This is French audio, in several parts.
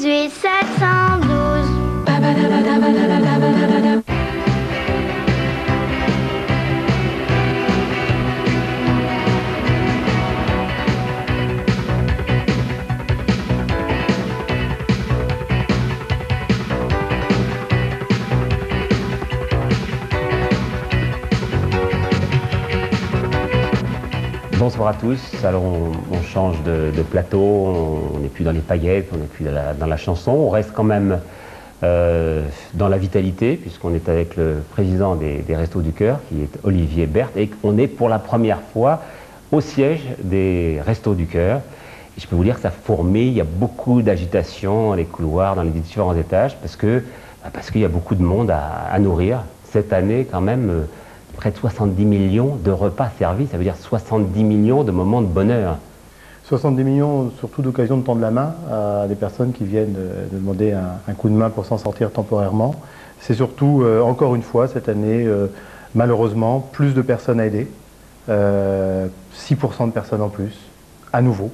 18 712. Bonsoir à tous. Alors on change de plateau, on n'est plus dans les paillettes, on n'est plus dans la chanson, on reste quand même dans la vitalité puisqu'on est avec le président des Restos du Cœur qui est Olivier Berthe et qu'on est pour la première fois au siège des Restos du Cœur. Et je peux vous dire que ça fourmille, il y a beaucoup d'agitation dans les couloirs, dans les différents étages parce qu'il y a beaucoup de monde à nourrir. Cette année quand même, près de 70 millions de repas servis, ça veut dire 70 millions de moments de bonheur. 70 millions, surtout d'occasion de tendre la main à des personnes qui viennent de demander un coup de main pour s'en sortir temporairement. C'est surtout, encore une fois, cette année, malheureusement, plus de personnes à aider, 6% de personnes en plus, à nouveau.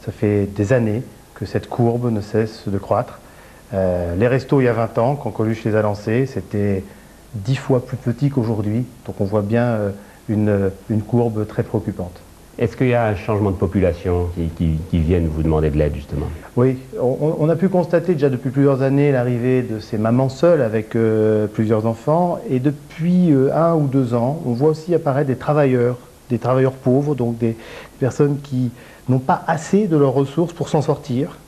Ça fait des années que cette courbe ne cesse de croître. Les restos, il y a 20 ans, quand Coluche les a lancés, c'était 10 fois plus petit qu'aujourd'hui, donc on voit bien une courbe très préoccupante. Est-ce qu'il y a un changement de population qui viennent vous demander de l'aide justement? Oui, on a pu constater déjà depuis plusieurs années l'arrivée de ces mamans seules avec plusieurs enfants, et depuis 1 ou 2 ans, on voit aussi apparaître des travailleurs pauvres, donc des personnes qui n'ont pas assez de leurs ressources pour s'en sortir,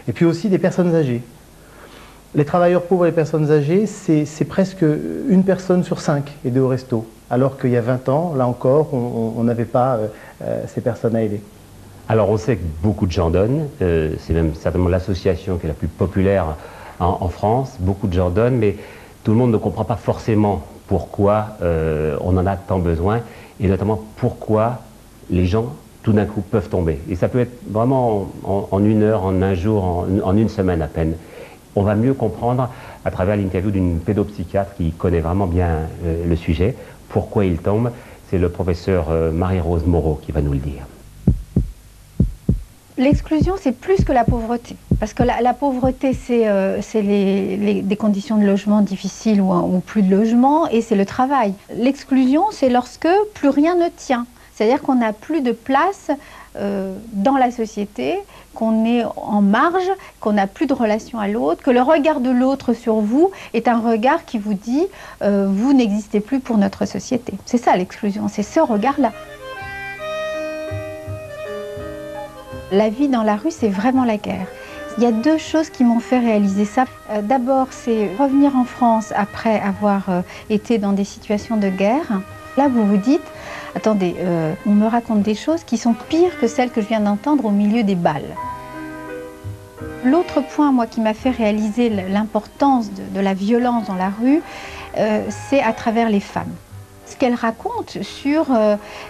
et puis aussi des personnes âgées. Les travailleurs pauvres et les personnes âgées, c'est presque 1 personne sur 5 aidée au resto. Alors qu'il y a 20 ans, là encore, on n'avait pas ces personnes à aider. Alors on sait que beaucoup de gens donnent, c'est même certainement l'association qui est la plus populaire en France, beaucoup de gens donnent, mais tout le monde ne comprend pas forcément pourquoi on en a tant besoin, et notamment pourquoi les gens tout d'un coup peuvent tomber. Et ça peut être vraiment en 1 heure, en 1 jour, en 1 semaine à peine. On va mieux comprendre à travers l'interview d'une pédopsychiatre qui connaît vraiment bien le sujet, pourquoi il tombe. C'est le professeur Marie-Rose Moreau qui va nous le dire. L'exclusion, c'est plus que la pauvreté. Parce que la pauvreté, c'est des conditions de logement difficiles ou plus de logement, et c'est le travail. L'exclusion, c'est lorsque plus rien ne tient. C'est-à-dire qu'on n'a plus de place dans la société, qu'on est en marge, qu'on n'a plus de relation à l'autre, que le regard de l'autre sur vous est un regard qui vous dit vous n'existez plus pour notre société. C'est ça l'exclusion, c'est ce regard-là. La vie dans la rue, c'est vraiment la guerre. Il y a 2 choses qui m'ont fait réaliser ça. D'abord, c'est revenir en France après avoir été dans des situations de guerre. Là, vous vous dites, attendez, on me raconte des choses qui sont pires que celles que je viens d'entendre au milieu des balles. L'autre point, moi, qui m'a fait réaliser l'importance de la violence dans la rue, c'est à travers les femmes. Ce qu'elles racontent sur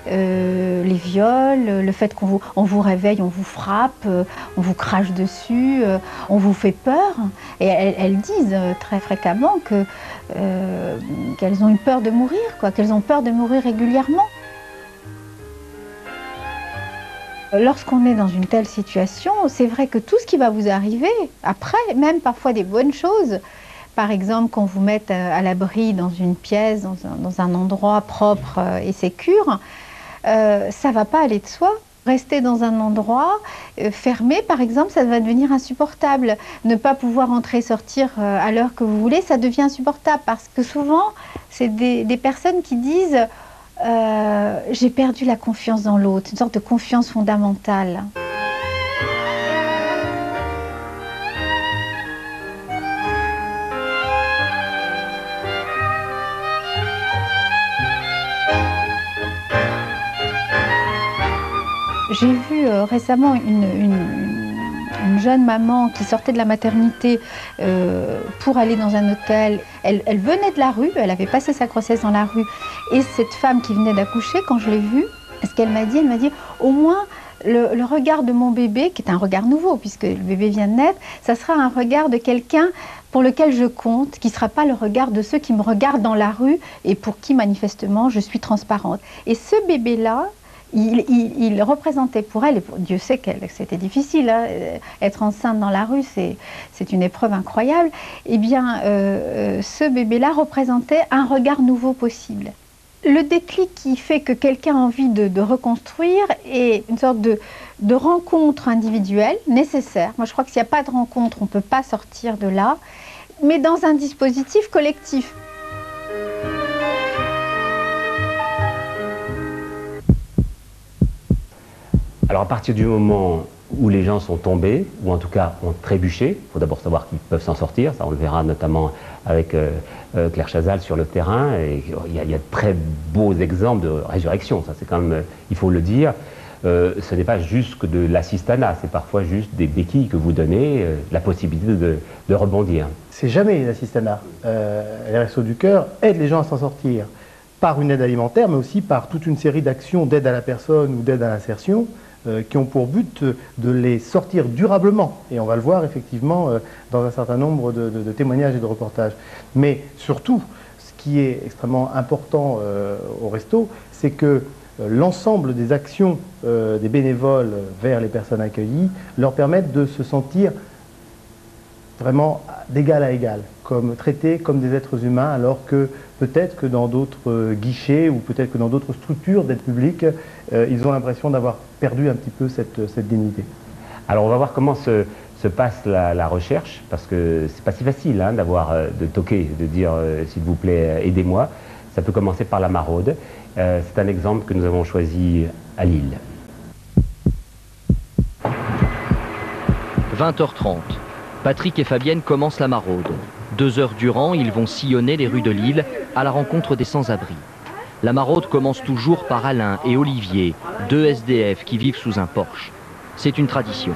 les viols, le fait qu'on vous réveille, on vous frappe, on vous crache dessus, on vous fait peur. Et elles disent très fréquemment qu'elles ont eu peur de mourir, qu'elles ont peur de mourir régulièrement. Lorsqu'on est dans une telle situation, c'est vrai que tout ce qui va vous arriver, après, même parfois des bonnes choses, par exemple qu'on vous mette à l'abri dans une pièce, dans un endroit propre et sécure, ça ne va pas aller de soi. Rester dans un endroit fermé, par exemple, ça va devenir insupportable. Ne pas pouvoir entrer et sortir à l'heure que vous voulez, ça devient insupportable parce que souvent, c'est des personnes qui disent j'ai perdu la confiance dans l'autre, une sorte de confiance fondamentale. J'ai vu récemment une jeune maman qui sortait de la maternité pour aller dans un hôtel. Elle venait de la rue, elle avait passé sa grossesse dans la rue. Et cette femme qui venait d'accoucher, quand je l'ai vue, ce qu'elle m'a dit, au moins le regard de mon bébé, qui est un regard nouveau puisque le bébé vient de naître, ça sera un regard de quelqu'un pour lequel je compte, qui ne sera pas le regard de ceux qui me regardent dans la rue et pour qui manifestement je suis transparente. Et ce bébé-là, il représentait pour elle, et Dieu sait que c'était difficile, hein, être enceinte dans la rue, c'est une épreuve incroyable, eh bien, ce bébé-là représentait un regard nouveau possible. Le déclic qui fait que quelqu'un a envie de reconstruire est une sorte de rencontre individuelle nécessaire. Moi, je crois que s'il n'y a pas de rencontre, on ne peut pas sortir de là, mais dans un dispositif collectif. Alors à partir du moment où les gens sont tombés, ou en tout cas ont trébuché, il faut d'abord savoir qu'ils peuvent s'en sortir, ça on le verra notamment avec Claire Chazal sur le terrain, et il y a de très beaux exemples de résurrection, ça c'est quand même, il faut le dire. Ce n'est pas juste que de l'assistanat, c'est parfois juste des béquilles que vous donnez, la possibilité de rebondir. C'est jamais l'assistanat. Les Restos du Cœur aident les gens à s'en sortir par une aide alimentaire, mais aussi par toute une série d'actions d'aide à la personne ou d'aide à l'insertion qui ont pour but de les sortir durablement. Et on va le voir effectivement dans un certain nombre de témoignages et de reportages. Mais surtout, ce qui est extrêmement important au resto, c'est que l'ensemble des actions des bénévoles vers les personnes accueillies leur permettent de se sentir vraiment d'égal à égal, comme traités comme des êtres humains, alors que peut-être que dans d'autres guichets ou peut-être que dans d'autres structures d'aide publique, ils ont l'impression d'avoir perdu un petit peu cette dignité. Alors on va voir comment se passe la recherche, parce que c'est pas si facile hein, de toquer, de dire s'il vous plaît aidez-moi. Ça peut commencer par la maraude. C'est un exemple que nous avons choisi à Lille. 20h30. Patrick et Fabienne commencent la maraude. 2 heures durant, ils vont sillonner les rues de Lille à la rencontre des sans-abri. La maraude commence toujours par Alain et Olivier, 2 SDF qui vivent sous un porche. C'est une tradition.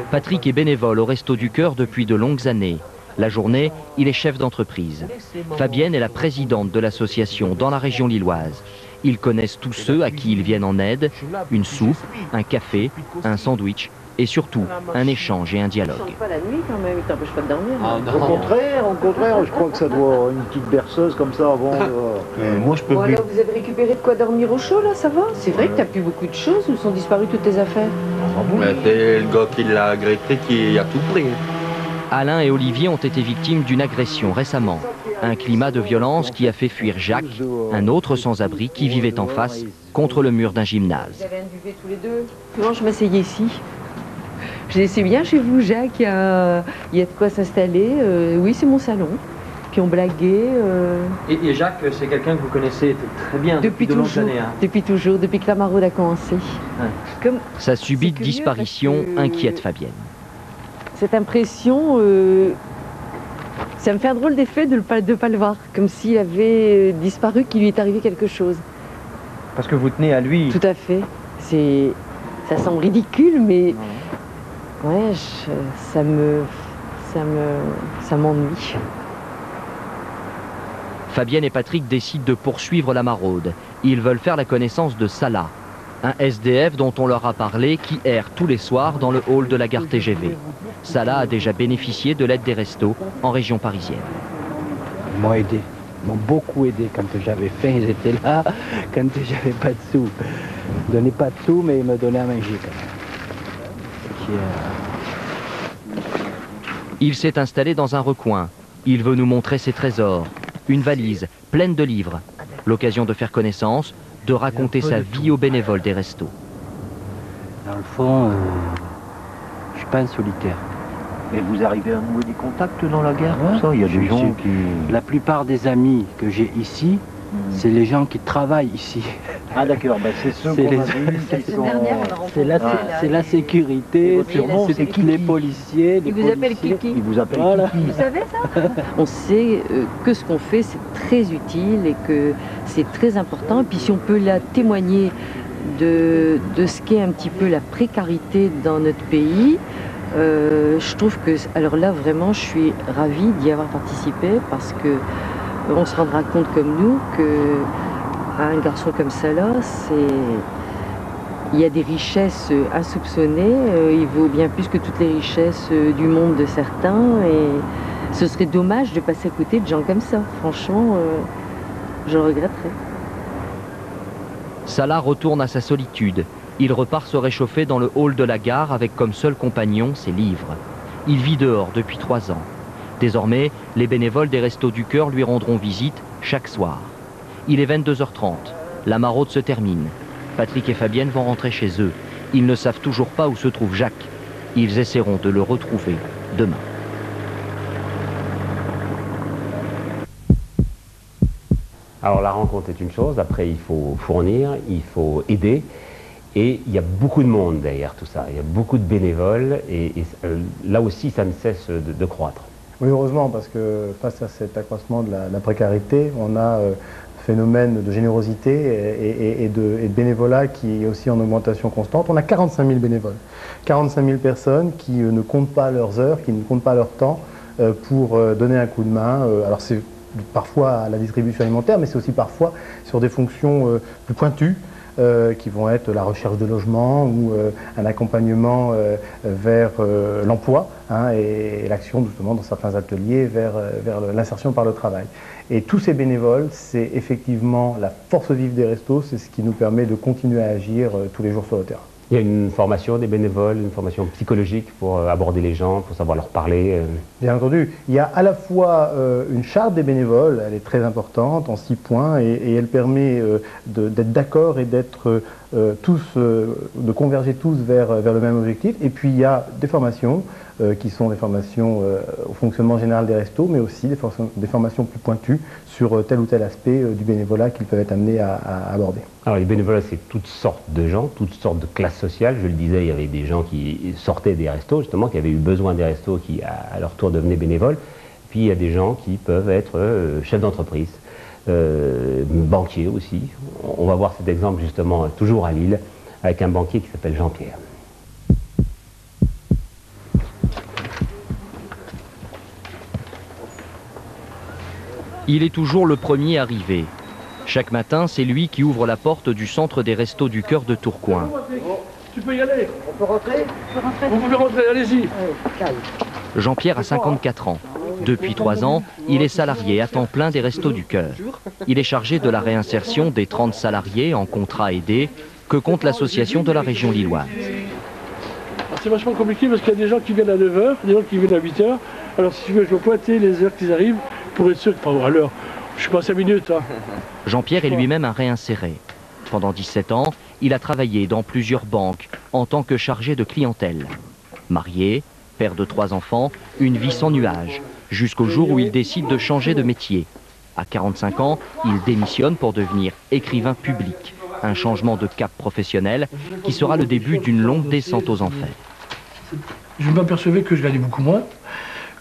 Patrick est bénévole au Resto du Cœur depuis de longues années. La journée, il est chef d'entreprise. Fabienne est la présidente de l'association dans la région lilloise. Ils connaissent tous ceux à qui ils viennent en aide, une soupe, un café, un sandwich et surtout un échange et un dialogue. Pas la nuit quand même, il t'empêche pas de dormir. Ah, au contraire, je crois que ça doit une petite berceuse comme ça avant. Moi je peux Bon, alors vous avez récupéré de quoi dormir au chaud là, ça va? C'est vrai que t'as plus beaucoup de choses, où sont disparues toutes tes affaires? C'est le gars qui l'a agressé qui a tout pris. Alain et Olivier ont été victimes d'une agression récemment. Un climat de violence qui a fait fuir Jacques, un autre sans-abri qui vivait en face, contre le mur d'un gymnase. Vous avez un duvet tous les deux? Comment je m'asseyais ici? C'est bien chez vous, Jacques, il y a de quoi s'installer. Oui, c'est mon salon. Puis on blaguait. Et Jacques, c'est quelqu'un que vous connaissez très bien depuis de longues années. Hein. Depuis toujours, depuis que la maraude a commencé. Ouais. Sa subite disparition inquiète Fabienne. Cette impression, ça me fait un drôle d'effet de ne pas le voir, comme s'il avait disparu, qu'il lui est arrivé quelque chose. Parce que vous tenez à lui. Tout à fait. Ça semble ridicule, mais ouais, ça m'ennuie. Fabienne et Patrick décident de poursuivre la maraude. Ils veulent faire la connaissance de Salah, un SDF dont on leur a parlé qui erre tous les soirs dans le hall de la gare TGV. Salah a déjà bénéficié de l'aide des restos en région parisienne. Ils m'ont aidé, ils m'ont beaucoup aidé. Quand j'avais faim, ils étaient là. Quand j'avais pas de sous, ils ne donnaient pas de sous, mais ils me donnaient à manger quand même. Il s'est installé dans un recoin. Il veut nous montrer ses trésors. Une valise pleine de livres. L'occasion de faire connaissance, de raconter sa vie aux bénévoles des restos. Dans le fond, je suis pas un solitaire. Mais vous arrivez à nouer des contacts dans la guerre, ça? Il y a des gens qui... La plupart des amis que j'ai ici, c'est les gens qui travaillent ici. Ah d'accord, ben c'est ceux qu'on a vus qui sont... C'est la sécurité, c'est les policiers. Ils vous appellent Kiki. Ils vous appellent voilà. Kiki. Vous savez ça? On sait que ce qu'on fait, c'est très utile et que c'est très important. Et puis si on peut là témoigner de ce qu'est un petit peu la précarité dans notre pays, je trouve que, alors là vraiment je suis ravie d'y avoir participé parce que on se rendra compte comme nous que un garçon comme ça là, il y a des richesses insoupçonnées, il vaut bien plus que toutes les richesses du monde de certains et ce serait dommage de passer à côté de gens comme ça. Franchement, je le regretterais. Salah retourne à sa solitude. Il repart se réchauffer dans le hall de la gare avec comme seul compagnon ses livres. Il vit dehors depuis 3 ans. Désormais, les bénévoles des Restos du Cœur lui rendront visite chaque soir. Il est 22h30. La maraude se termine. Patrick et Fabienne vont rentrer chez eux. Ils ne savent toujours pas où se trouve Jacques. Ils essaieront de le retrouver demain. Alors la rencontre est une chose, après il faut fournir, il faut aider, et il y a beaucoup de monde derrière tout ça, il y a beaucoup de bénévoles, et là aussi ça ne cesse de croître. Oui, heureusement, parce que face à cet accroissement de la précarité, on a un phénomène de générosité et de bénévolat qui est aussi en augmentation constante. On a 45 000 bénévoles, 45 000 personnes qui ne comptent pas leurs heures, qui ne comptent pas leur temps pour donner un coup de main. Alors c'est parfois à la distribution alimentaire, mais c'est aussi parfois sur des fonctions plus pointues, qui vont être la recherche de logement ou un accompagnement vers l'emploi, hein, et l'action justement dans certains ateliers vers l'insertion par le travail. Et tous ces bénévoles, c'est effectivement la force vive des restos, c'est ce qui nous permet de continuer à agir tous les jours sur le terrain. Il y a une formation des bénévoles, une formation psychologique pour aborder les gens, pour savoir leur parler. Bien entendu, il y a à la fois une charte des bénévoles, elle est très importante, en 6 points, et elle permet d'être d'accord et d'être de converger tous vers le même objectif. Et puis il y a des formations qui sont des formations au fonctionnement général des restos, mais aussi des formations plus pointues sur tel ou tel aspect du bénévolat qu'ils peuvent être amenés à aborder. Alors les bénévolats, c'est toutes sortes de gens, toutes sortes de classes sociales. Je le disais, il y avait des gens qui sortaient des restos, justement, qui avaient eu besoin des restos, qui à leur tour devenaient bénévoles. Puis il y a des gens qui peuvent être chefs d'entreprise, banquiers aussi. On va voir cet exemple justement toujours à Lille, avec un banquier qui s'appelle Jean-Pierre. Il est toujours le premier arrivé. Chaque matin, c'est lui qui ouvre la porte du centre des Restos du Cœur de Tourcoing. Tu peux y aller. On peut rentrer? Vous pouvez rentrer, allez-y. Jean-Pierre a 54 ans. Depuis 3 ans, il est salarié à temps plein des Restos du Cœur. Il est chargé de la réinsertion des 30 salariés en contrat aidé que compte l'association de la région lilloise. C'est vachement compliqué parce qu'il y a des gens qui viennent à 9h, des gens qui viennent à 8h. Alors si tu veux, je vais pointer les heures qu'ils arrivent pour être sûr que, à l'heure, je suis pas à 5 minutes. Hein. Jean-Pierre est lui-même un réinséré. Pendant 17 ans, il a travaillé dans plusieurs banques en tant que chargé de clientèle. Marié, père de 3 enfants, une vie sans nuages, jusqu'au jour où il décide de changer de métier. À 45 ans, il démissionne pour devenir écrivain public. Un changement de cap professionnel qui sera le début d'une longue descente aux enfers. Je m'apercevais que je gagnais beaucoup moins.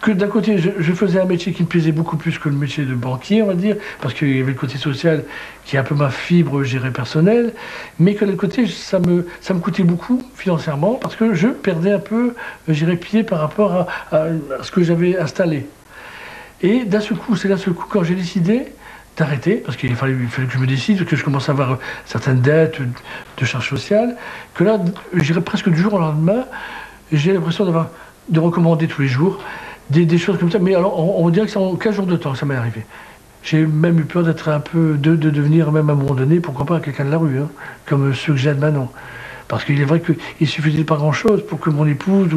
Que d'un côté, je faisais un métier qui me plaisait beaucoup plus que le métier de banquier, on va dire, parce qu'il y avait le côté social qui est un peu ma fibre, je dirais, personnelle, mais que de l'autre côté, ça me coûtait beaucoup financièrement, parce que je perdais un peu, je dirais, pied par rapport à ce que j'avais installé. Et d'un seul coup, c'est d'un seul coup, quand j'ai décidé d'arrêter, parce qu'il fallait que je me décide, que je commence à avoir certaines dettes de charges sociales, que là, je dirais presque du jour au lendemain, j'ai l'impression de recommander tous les jours, des choses comme ça, mais alors on dirait que c'est en 15 jours de temps que ça m'est arrivé. J'ai même eu peur d'être un peu, de devenir même à un moment donné, pourquoi pas quelqu'un de la rue, hein, comme ceux que j'aide maintenant. Parce qu'il est vrai qu'il suffisait pas grand-chose pour que mon épouse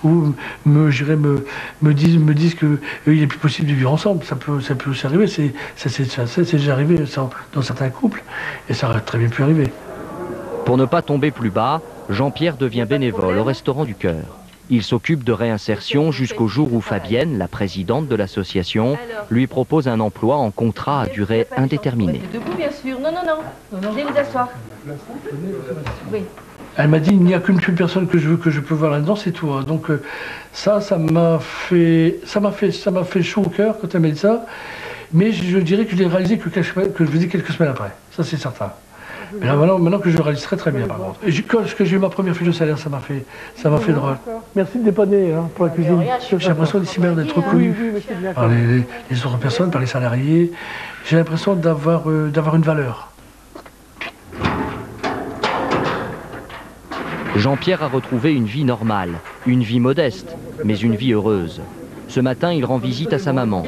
ou me dise qu'il est plus possible de vivre ensemble. Ça peut aussi arriver, c'est déjà arrivé dans certains couples, et ça aurait très bien pu arriver. Pour ne pas tomber plus bas, Jean-Pierre devient bénévole au Restaurant du Cœur. Il s'occupe de réinsertion jusqu'au jour où Fabienne, la présidente de l'association, lui propose un emploi en contrat à durée indéterminée. Debout, bien sûr. Non. Venez vous asseoir. Oui. Elle m'a dit, il n'y a qu'une seule personne que je peux voir là-dedans, c'est toi. Donc ça m'a fait chaud au cœur quand elle m'a dit ça. Mais je dirais que je l'ai réalisé que je faisais quelques semaines après. Ça, c'est certain. Mais là, maintenant que je le réalise très bien, par contre. Et quand j'ai eu ma première fiche de salaire, ça m'a fait drôle. Merci de dépanner hein, pour la cuisine. J'ai l'impression d'ici même d'être reconnu par les autres personnes, par les salariés. J'ai l'impression d'avoir une valeur. Jean-Pierre a retrouvé une vie normale, une vie modeste, mais une vie heureuse. Ce matin, il rend visite à sa maman.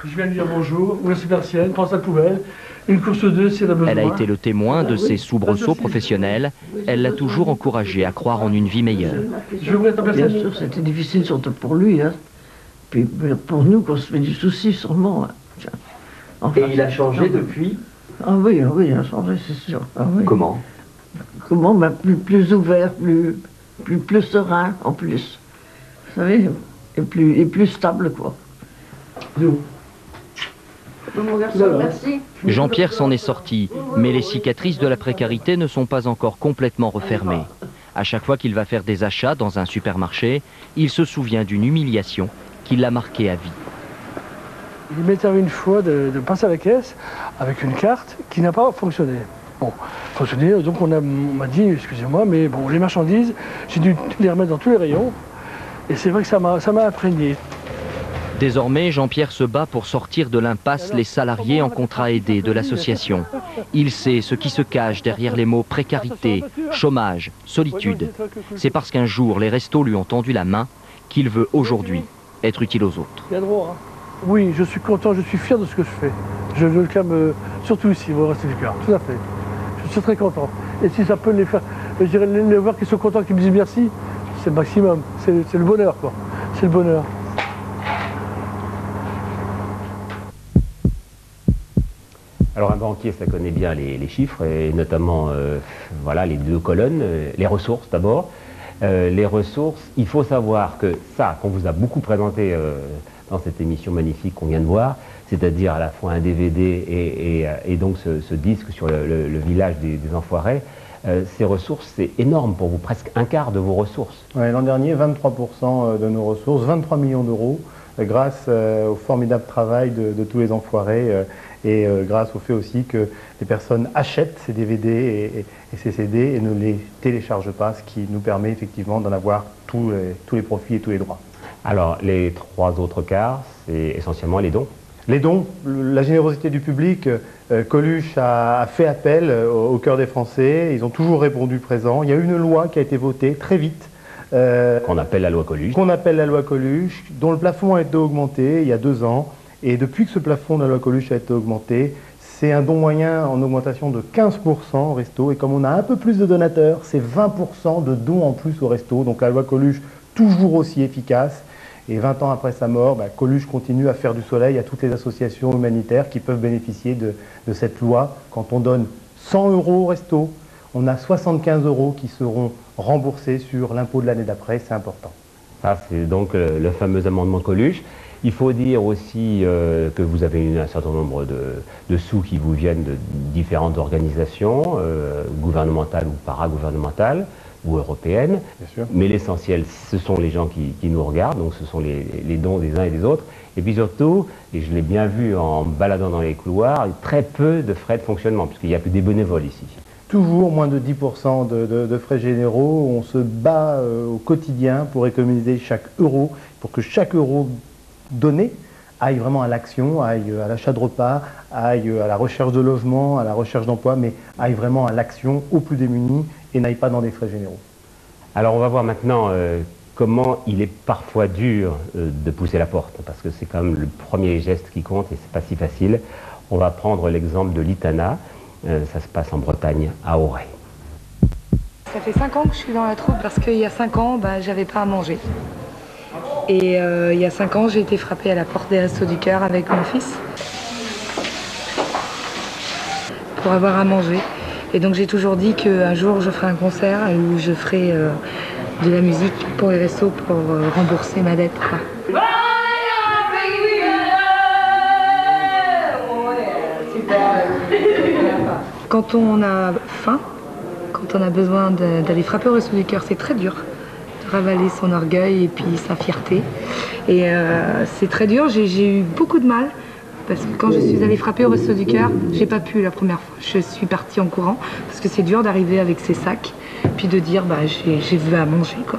Je viens de dire bonjour, ouvrir ses persiennes, prendre sa poubelle, une course d'œufs si elle a besoin. Elle a été le témoin de ses soubresauts professionnels. Elle l'a toujours encouragé à croire en une vie meilleure. Je vais ouvrir ta persienne. Bien sûr, c'était difficile, surtout pour lui. Hein. Puis pour nous, qu'on se fait du souci, sûrement. Hein. Enfin, et il a changé depuis? Ah oui, il a changé, c'est sûr. Ah, oui. Comment? Comment? Ben, plus ouvert, plus serein, en plus. Vous savez, et plus stable, quoi. Mon garçon, merci. Jean-Pierre s'en est sorti, mais les cicatrices de la précarité ne sont pas encore complètement refermées. À chaque fois qu'il va faire des achats dans un supermarché, il se souvient d'une humiliation qui l'a marqué à vie. Il m'est arrivé une fois de passer à la caisse avec une carte qui n'a pas fonctionné. Bon, fonctionné, donc on m'a dit, excusez-moi, mais bon, les marchandises, j'ai dû les remettre dans tous les rayons. Et c'est vrai que ça m'a imprégné. Désormais, Jean-Pierre se bat pour sortir de l'impasse les salariés en contrat aidé de l'association. Il sait ce qui se cache derrière les mots précarité, chômage, solitude. C'est parce qu'un jour, les restos lui ont tendu la main qu'il veut aujourd'hui être utile aux autres. Il y a droit, hein. Oui, je suis content, je suis fier de ce que je fais. Je le clame surtout ici, au Resto du Cœur, tout à fait. Je suis très content. Et si ça peut les faire, je dirais les voir qui sont contents, qui me disent merci, c'est le maximum. C'est le bonheur, quoi. C'est le bonheur. Alors un banquier, ça connaît bien les chiffres, et notamment voilà, les deux colonnes, les ressources d'abord. Les ressources, il faut savoir que ça, qu'on vous a beaucoup présenté dans cette émission magnifique qu'on vient de voir, c'est-à-dire à la fois un DVD et donc ce disque sur le village des Enfoirés, ces ressources, c'est énorme pour vous, presque un quart de vos ressources. Ouais, l'an dernier, 23% de nos ressources, 23 millions d'euros, grâce au formidable travail de tous les Enfoirés et grâce au fait aussi que les personnes achètent ces DVD et ces CD et ne les téléchargent pas, ce qui nous permet effectivement d'en avoir tous les profits et tous les droits. Alors, les trois autres quarts, c'est essentiellement les dons. Les dons, la générosité du public, Coluche a fait appel au cœur des Français, ils ont toujours répondu présent. Il y a une loi qui a été votée très vite. Qu'on appelle la loi Coluche. Qu'on appelle la loi Coluche, dont le plafond a été augmenté il y a 2 ans. Et depuis que ce plafond de la loi Coluche a été augmenté, c'est un don moyen en augmentation de 15% au resto. Et comme on a un peu plus de donateurs, c'est 20% de dons en plus au resto. Donc la loi Coluche, toujours aussi efficace. Et 20 ans après sa mort, Coluche continue à faire du soleil à toutes les associations humanitaires qui peuvent bénéficier de cette loi. Quand on donne 100 € au resto, on a 75 € qui seront remboursés sur l'impôt de l'année d'après, c'est important. Ça, c'est donc le fameux amendement Coluche. Il faut dire aussi que vous avez un certain nombre de sous qui vous viennent de différentes organisations, gouvernementales ou paragouvernementales, ou européennes. Bien sûr. Mais l'essentiel, ce sont les gens qui nous regardent, donc ce sont les dons des uns et des autres. Et puis surtout, et je l'ai bien vu en baladant dans les couloirs, très peu de frais de fonctionnement, puisqu'il n'y a que des bénévoles ici. Toujours moins de 10% de frais généraux. On se bat au quotidien pour économiser chaque euro, pour que chaque euro donné aille vraiment à l'action, aille à l'achat de repas, aille à la recherche de logement, à la recherche d'emploi, mais aille vraiment à l'action aux plus démunis et n'aille pas dans des frais généraux. Alors on va voir maintenant comment il est parfois dur de pousser la porte, parce que c'est quand même le premier geste qui compte et c'est pas si facile. On va prendre l'exemple de l'Itana, ça se passe en Bretagne, à Auray. Ça fait 5 ans que je suis dans la troupe parce qu'il y a 5 ans, j'avais pas à manger. Et il y a 5 ans, j'ai été frappée à la porte des Restos du Cœur avec mon fils pour avoir à manger. Et donc j'ai toujours dit qu'un jour je ferai un concert où je ferai de la musique pour les restos pour rembourser ma dette, quoi. Quand on a faim, quand on a besoin d'aller frapper au Resto du Cœur, c'est très dur de ravaler son orgueil et puis sa fierté. Et c'est très dur, j'ai eu beaucoup de mal. Parce que quand je suis allée frapper au Resto du Cœur, j'ai pas pu la première fois. Je suis partie en courant parce que c'est dur d'arriver avec ses sacs puis de dire j'ai vu à manger, quoi.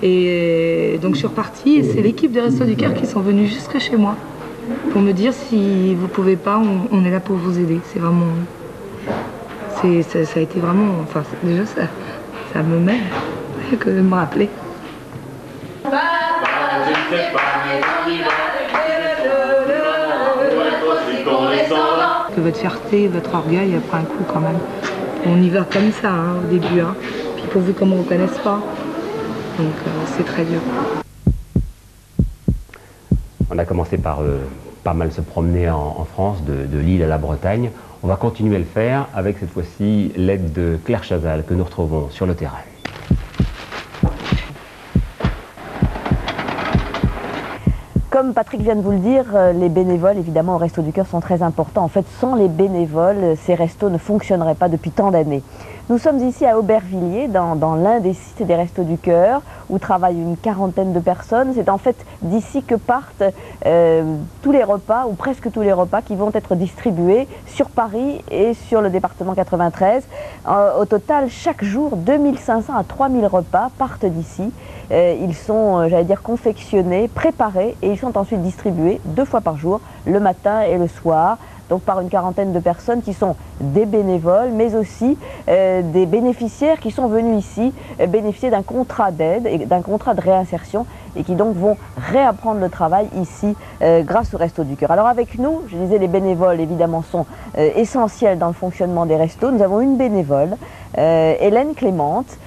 Et donc je suis repartie et c'est l'équipe des Restos du Cœur qui sont venus jusque chez moi pour me dire si vous pouvez pas, on est là pour vous aider. C'est vraiment, ça a été vraiment, enfin déjà ça me met que de me rappeler. que votre fierté, votre orgueil prend un coup quand même. On y va comme ça hein, au début. Hein. Puis pour vous, comme on ne vous connaisse pas. Donc c'est très dur. On a commencé par pas mal se promener en France, de Lille à la Bretagne. On va continuer à le faire avec cette fois-ci l'aide de Claire Chazal que nous retrouvons sur le terrain. Comme Patrick vient de vous le dire, les bénévoles, évidemment, au Resto du Cœur sont très importants. En fait, sans les bénévoles, ces restos ne fonctionneraient pas depuis tant d'années. Nous sommes ici à Aubervilliers, dans l'un des sites des Restos du Cœur, où travaillent une quarantaine de personnes. C'est en fait d'ici que partent tous les repas, ou presque tous les repas, qui vont être distribués sur Paris et sur le département 93. Au total, chaque jour, 2500 à 3000 repas partent d'ici. Ils sont, j'allais dire, confectionnés, préparés et ils sont ensuite distribués 2 fois par jour, le matin et le soir, donc par une quarantaine de personnes qui sont des bénévoles, mais aussi des bénéficiaires qui sont venus ici bénéficier d'un contrat d'aide et d'un contrat de réinsertion et qui donc vont réapprendre le travail ici grâce au Resto du Cœur. Alors avec nous, je disais, les bénévoles évidemment sont essentiels dans le fonctionnement des restos. Nous avons une bénévole, Hélène Clémente,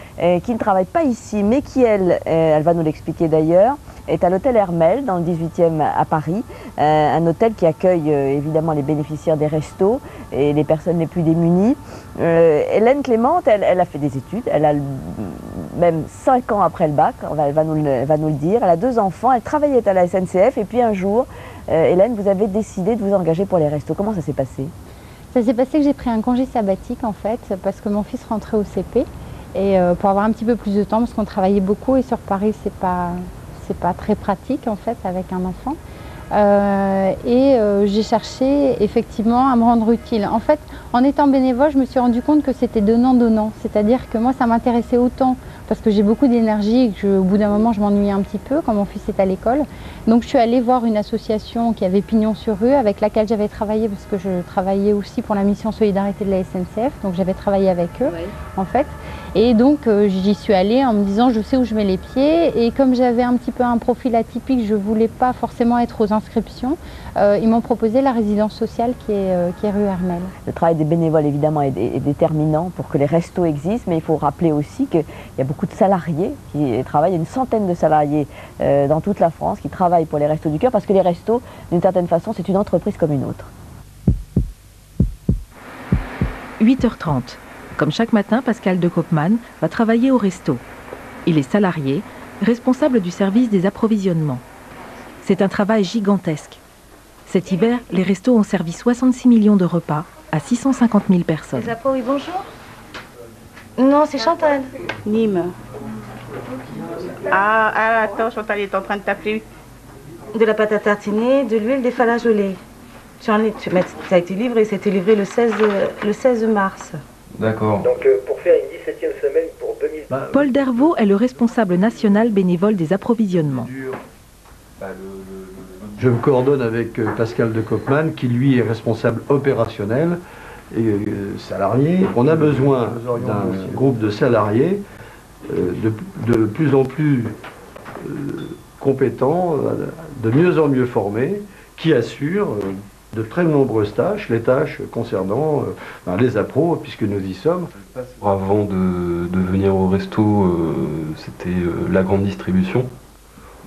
qui ne travaille pas ici, mais qui, elle va nous l'expliquer d'ailleurs, est à l'hôtel Hermel, dans le 18e à Paris, un hôtel qui accueille évidemment les bénéficiaires des restos et les personnes les plus démunies. Hélène Clémente, elle a fait des études, elle a même 5 ans après le bac, elle va nous le dire, elle a 2 enfants, elle travaillait à la SNCF et puis un jour, Hélène, vous avez décidé de vous engager pour les restos. Comment ça s'est passé? Ça s'est passé que j'ai pris un congé sabbatique en fait, parce que mon fils rentrait au CP. Et pour avoir un petit peu plus de temps, parce qu'on travaillait beaucoup et sur Paris, c'est pas très pratique en fait avec un enfant. J'ai cherché effectivement à me rendre utile. En fait, en étant bénévole, je me suis rendu compte que c'était donnant-donnant. C'est-à-dire que moi, ça m'intéressait autant parce que j'ai beaucoup d'énergie et que au bout d'un moment, je m'ennuyais un petit peu quand mon fils est à l'école. Donc je suis allée voir une association qui avait pignon sur rue, avec laquelle j'avais travaillé parce que je travaillais aussi pour la mission Solidarité de la SNCF. Donc j'avais travaillé avec eux en fait. Et donc j'y suis allée en me disant je sais où je mets les pieds et comme j'avais un petit peu un profil atypique, je ne voulais pas forcément être aux inscriptions, ils m'ont proposé la résidence sociale qui est rue Hermel. Le travail des bénévoles évidemment est déterminant pour que les restos existent, mais il faut rappeler aussi qu'il y a beaucoup de salariés qui travaillent, il y a une centaine de salariés dans toute la France qui travaillent pour les Restos du Cœur parce que les restos, d'une certaine façon, c'est une entreprise comme une autre. 8h30. Comme chaque matin, Pascal de Koopman va travailler au resto. Il est salarié, responsable du service des approvisionnements. C'est un travail gigantesque. Cet hiver, les restos ont servi 66 millions de repas à 650 000 personnes. Les appros, oui, bonjour. Non, c'est Chantal. Nîmes. Attends, Chantal est en train de t'appeler. De la pâte à tartiner, de l'huile, des flageolets. Ça a été livré, c'était livré le 16 mars. D'accord. Donc pour faire une 17e semaine pour 2000... Paul Dervaux est le responsable national bénévole des approvisionnements. Je me coordonne avec Pascal de Koopman qui lui est responsable opérationnel et salarié. On a besoin d'un groupe de salariés de plus en plus compétents, de mieux en mieux formés, qui assurent de très nombreuses tâches, les tâches concernant les appros, puisque nous y sommes. Avant de venir au resto, c'était la grande distribution.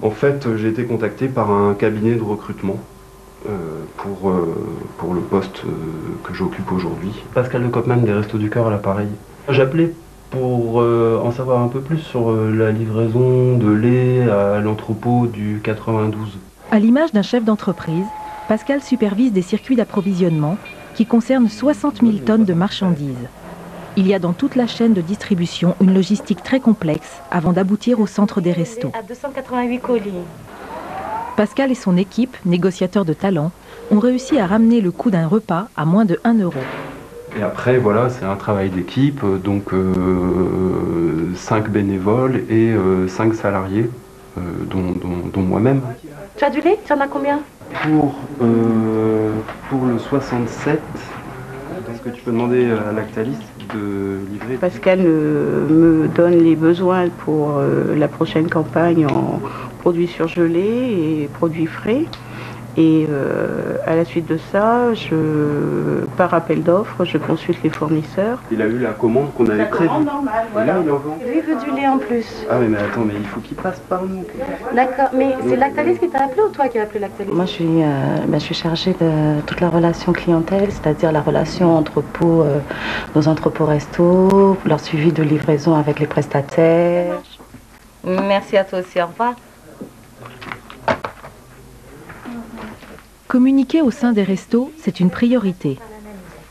En fait, j'ai été contacté par un cabinet de recrutement pour le poste que j'occupe aujourd'hui. Pascal de Koopman des Restos du Cœur à l'appareil. J'appelais pour en savoir un peu plus sur la livraison de lait à l'entrepôt du 92. À l'image d'un chef d'entreprise, Pascal supervise des circuits d'approvisionnement qui concernent 60 000 tonnes de marchandises. Il y a dans toute la chaîne de distribution une logistique très complexe avant d'aboutir au centre des restos. À 288 colis. Pascal et son équipe, négociateurs de talent, ont réussi à ramener le coût d'un repas à moins de 1 €. Et après, voilà, c'est un travail d'équipe, donc 5 bénévoles et 5 salariés, dont moi-même. Tu as du lait? Tu en as combien? Pour le 67, est-ce que tu peux demander à Lactalis de livrer? Pascal me donne les besoins pour la prochaine campagne en produits surgelés et produits frais. Et à la suite de ça, par appel d'offres, je consulte les fournisseurs. Il a eu la commande qu'on avait prévue. La commande normale, voilà. Et là, Lui veut du lait en plus. Ah oui, mais attends, mais il faut qu'il passe par nous. D'accord, mais c'est Lactalis qui t'a appelé ou toi qui as appelé Lactalis? Moi, je suis chargée de toute la relation clientèle, c'est-à-dire la relation entrepôt, nos entrepôts resto, leur suivi de livraison avec les prestataires. Merci à toi aussi, au revoir. Communiquer au sein des restos, c'est une priorité.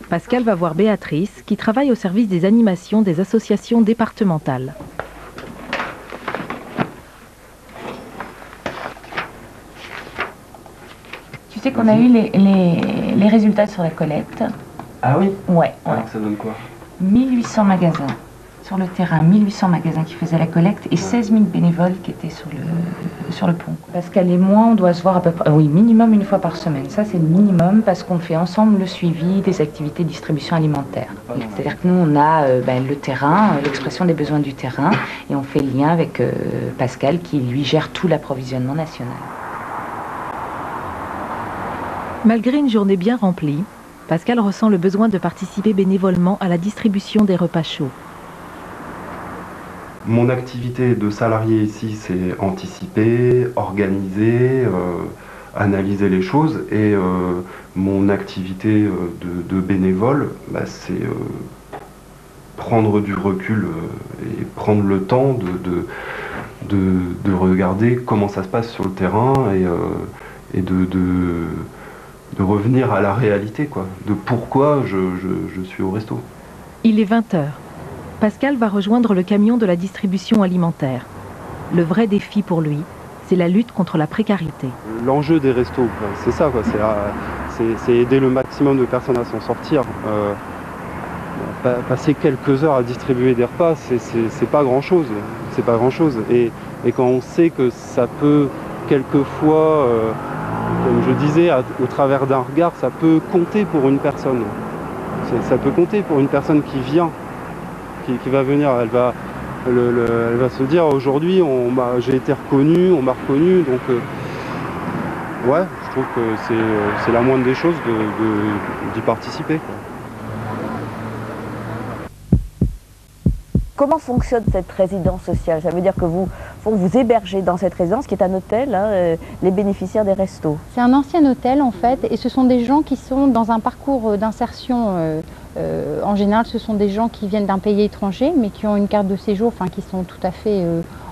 Pascal va voir Béatrice, qui travaille au service des animations des associations départementales. Tu sais qu'on a eu les résultats sur la collecte. Ah oui? Ouais. Alors ça donne quoi? 1800 magasins sur le terrain, 1800 magasins qui faisaient la collecte et 16 000 bénévoles qui étaient sur le pont. Pascal et moi, on doit se voir à peu près, oui, minimum une fois par semaine. Ça, c'est le minimum parce qu'on fait ensemble le suivi des activités de distribution alimentaire. C'est-à-dire que nous, on a le terrain, l'expression des besoins du terrain et on fait le lien avec Pascal qui, lui, gère tout l'approvisionnement national. Malgré une journée bien remplie, Pascal ressent le besoin de participer bénévolement à la distribution des repas chauds. Mon activité de salarié ici, c'est anticiper, organiser, analyser les choses. Et mon activité de bénévole, c'est prendre du recul et prendre le temps de regarder comment ça se passe sur le terrain et de revenir à la réalité, quoi, de pourquoi je suis au resto. Il est 20h. Pascal va rejoindre le camion de la distribution alimentaire. Le vrai défi pour lui, c'est la lutte contre la précarité. L'enjeu des restos, c'est ça, quoi, c'est aider le maximum de personnes à s'en sortir. Passer quelques heures à distribuer des repas, c'est pas grand-chose. C'est pas grand-chose. Et quand on sait que ça peut, quelquefois, comme je disais, au travers d'un regard, ça peut compter pour une personne. Ça peut compter pour une personne qui vient. Qui va venir, elle va se dire aujourd'hui j'ai été reconnu, on m'a reconnu, donc ouais, je trouve que c'est la moindre des choses d'y participer, quoi. Comment fonctionne cette résidence sociale? Ça veut dire que vous hébergez dans cette résidence qui est un hôtel, hein, les bénéficiaires des restos. C'est un ancien hôtel en fait, et ce sont des gens qui sont dans un parcours d'insertion. En général, ce sont des gens qui viennent d'un pays étranger, mais qui ont une carte de séjour, enfin qui sont tout à fait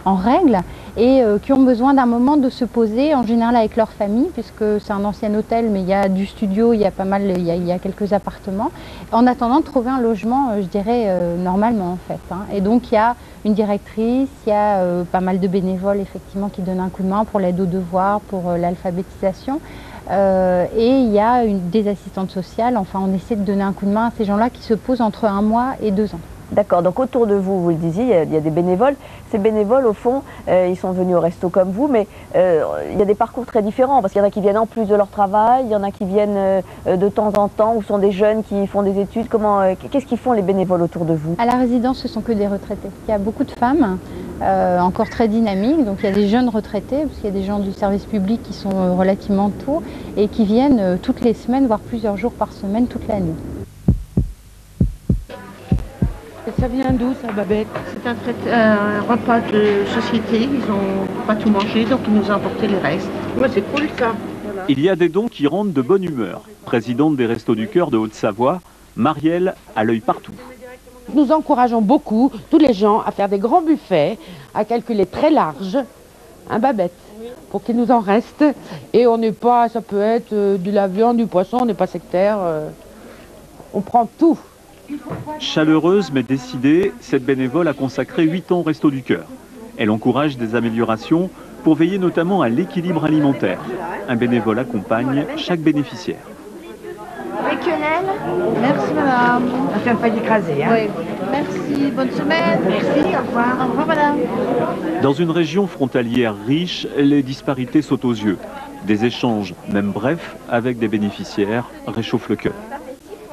en règle, et qui ont besoin d'un moment de se poser, en général avec leur famille, puisque c'est un ancien hôtel, mais il y a du studio, il y a pas mal, il y a quelques appartements, en attendant de trouver un logement, je dirais, normalement en fait. Hein. Et donc il y a une directrice, il y a pas mal de bénévoles effectivement qui donnent un coup de main pour l'aide aux devoirs, pour l'alphabétisation. Et il y a des assistantes sociales, enfin on essaie de donner un coup de main à ces gens-là qui se posent entre 1 mois et 2 ans. D'accord, donc autour de vous, vous le disiez, il y a des bénévoles. Ces bénévoles, au fond, ils sont venus au resto comme vous, mais il y a des parcours très différents, parce qu'il y en a qui viennent en plus de leur travail, il y en a qui viennent de temps en temps, ou sont des jeunes qui font des études. Qu'est-ce qu'ils font les bénévoles autour de vous? À la résidence, ce sont que des retraités. Il y a beaucoup de femmes, encore très dynamiques, donc il y a des jeunes retraités, parce qu'il y a des gens du service public qui sont relativement tôt, et qui viennent toutes les semaines, voire plusieurs jours par semaine, toute l'année. Ça vient d'où, ça, Babette? C'est un repas de société, ils n'ont pas tout mangé, donc ils nous ont apporté les restes. Ouais, c'est cool, ça. Voilà. Il y a des dons qui rendent de bonne humeur. Présidente des Restos du Cœur de Haute-Savoie, Marielle a l'œil partout. Nous encourageons beaucoup tous les gens à faire des grands buffets, à calculer très large, un Babette, pour qu'il nous en reste. Et on n'est pas, ça peut être de la viande, du poisson, on n'est pas sectaire, on prend tout. Chaleureuse mais décidée, cette bénévole a consacré 8 ans au Resto du Cœur. Elle encourage des améliorations pour veiller notamment à l'équilibre alimentaire. Un bénévole accompagne chaque bénéficiaire. Avec Lionel. Merci madame. On fait un pas d'écraser, hein? Oui. Merci, bonne semaine. Merci, au revoir. Au revoir madame. Dans une région frontalière riche, les disparités sautent aux yeux. Des échanges, même brefs, avec des bénéficiaires réchauffent le cœur.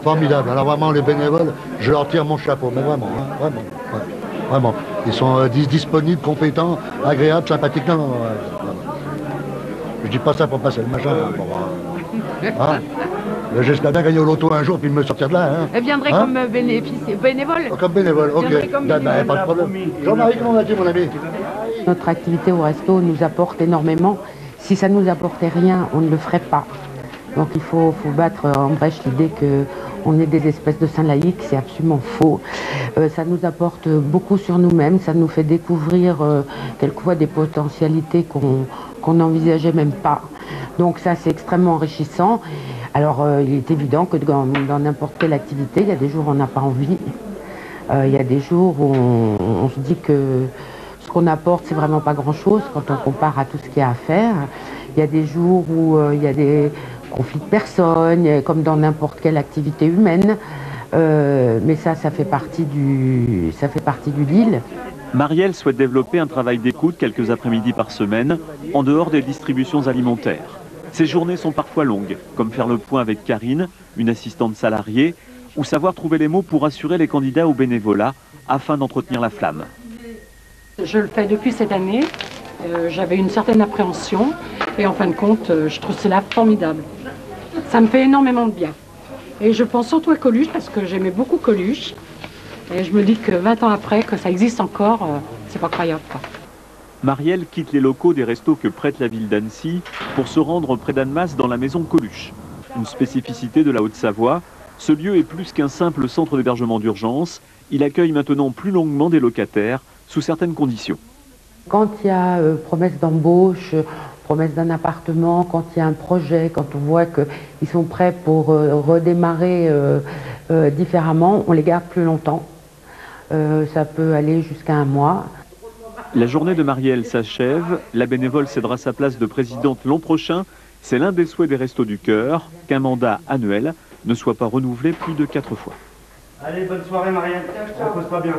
Formidable. Alors vraiment, les bénévoles, je leur tire mon chapeau, mais vraiment, hein, vraiment, ouais, vraiment. Ils sont disponibles, compétents, agréables, sympathiques. Non, Je dis pas ça pour passer le machin. Hein? J'espère bien gagner au loto un jour puis me sortir de là. Hein? Elle viendrait comme bénévole. Comme bénévole, ok. Pas de problème. Jean-Marie, comment vas-tu, mon ami? Notre activité au resto nous apporte énormément. Si ça ne nous apportait rien, on ne le ferait pas. Donc il faut battre en brèche l'idée qu'on est des espèces de saints laïcs, c'est absolument faux. Ça nous apporte beaucoup sur nous-mêmes, ça nous fait découvrir quelquefois des potentialités qu'on n'envisageait même pas. Donc ça, c'est extrêmement enrichissant. Alors il est évident que dans n'importe quelle activité, il y a des jours où on n'a pas envie. Il y a des jours où on se dit que ce qu'on apporte, c'est vraiment pas grand-chose quand on compare à tout ce qu'il y a à faire. Il y a des jours où il y a des conflits de personnes, comme dans n'importe quelle activité humaine. Mais ça fait partie du deal. Marielle souhaite développer un travail d'écoute quelques après-midi par semaine, en dehors des distributions alimentaires. Ces journées sont parfois longues, comme faire le point avec Karine, une assistante salariée, ou savoir trouver les mots pour assurer les candidats au bénévolat, afin d'entretenir la flamme. Je le fais depuis cette année. J'avais une certaine appréhension et en fin de compte, je trouve cela formidable. Ça me fait énormément de bien. Et je pense surtout à Coluche parce que j'aimais beaucoup Coluche. Et je me dis que 20 ans après, que ça existe encore, c'est pas croyable, quoi. Marielle quitte les locaux des restos que prête la ville d'Annecy pour se rendre près d'Annemasse dans la maison Coluche. Une spécificité de la Haute-Savoie, ce lieu est plus qu'un simple centre d'hébergement d'urgence. Il accueille maintenant plus longuement des locataires, sous certaines conditions. Quand il y a promesse d'embauche, promesse d'un appartement, quand il y a un projet, quand on voit qu'ils sont prêts pour redémarrer différemment, on les garde plus longtemps. Ça peut aller jusqu'à 1 mois. La journée de Marielle s'achève. La bénévole cédera sa place de présidente l'an prochain. C'est l'un des souhaits des Restos du Cœur, qu'un mandat annuel ne soit pas renouvelé plus de 4 fois. Allez, bonne soirée Marielle. Repose-toi bien.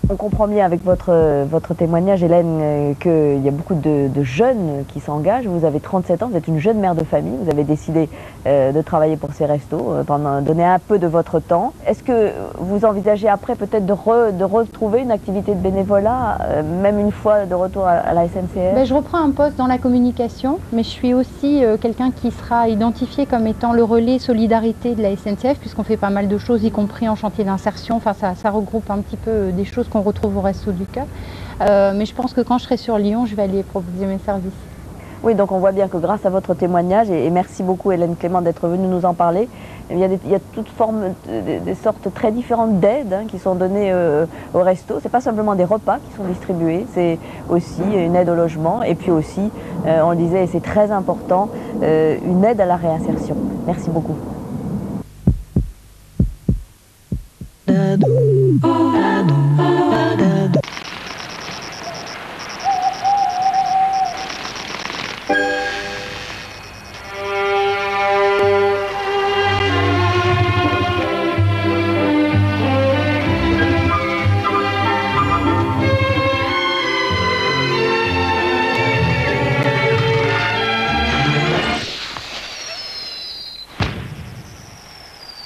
On comprend bien avec votre témoignage, Hélène, qu'il y a beaucoup de jeunes qui s'engagent. Vous avez 37 ans, vous êtes une jeune mère de famille, vous avez décidé de travailler pour ces restos, donner un peu de votre temps. Est-ce que vous envisagez après peut-être de retrouver une activité de bénévolat, même une fois de retour à la SNCF? Je reprends un poste dans la communication, mais je suis aussi quelqu'un qui sera identifié comme étant le relais solidarité de la SNCF, puisqu'on fait pas mal de choses, y compris en chantier d'insertion. Enfin, ça regroupe un petit peu des choses qu'on retrouve au Resto du Cœur. Mais je pense que quand je serai sur Lyon, je vais aller proposer mes services. Oui, donc on voit bien que grâce à votre témoignage, et merci beaucoup Hélène Clément d'être venue nous en parler, il y a toutes formes, des sortes très différentes d'aides qui sont données au resto. Ce n'est pas simplement des repas qui sont distribués, c'est aussi une aide au logement et puis aussi, on le disait, et c'est très important, une aide à la réinsertion. Merci beaucoup.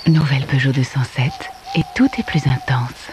Nouvelle Peugeot 207 et tout est plus intense.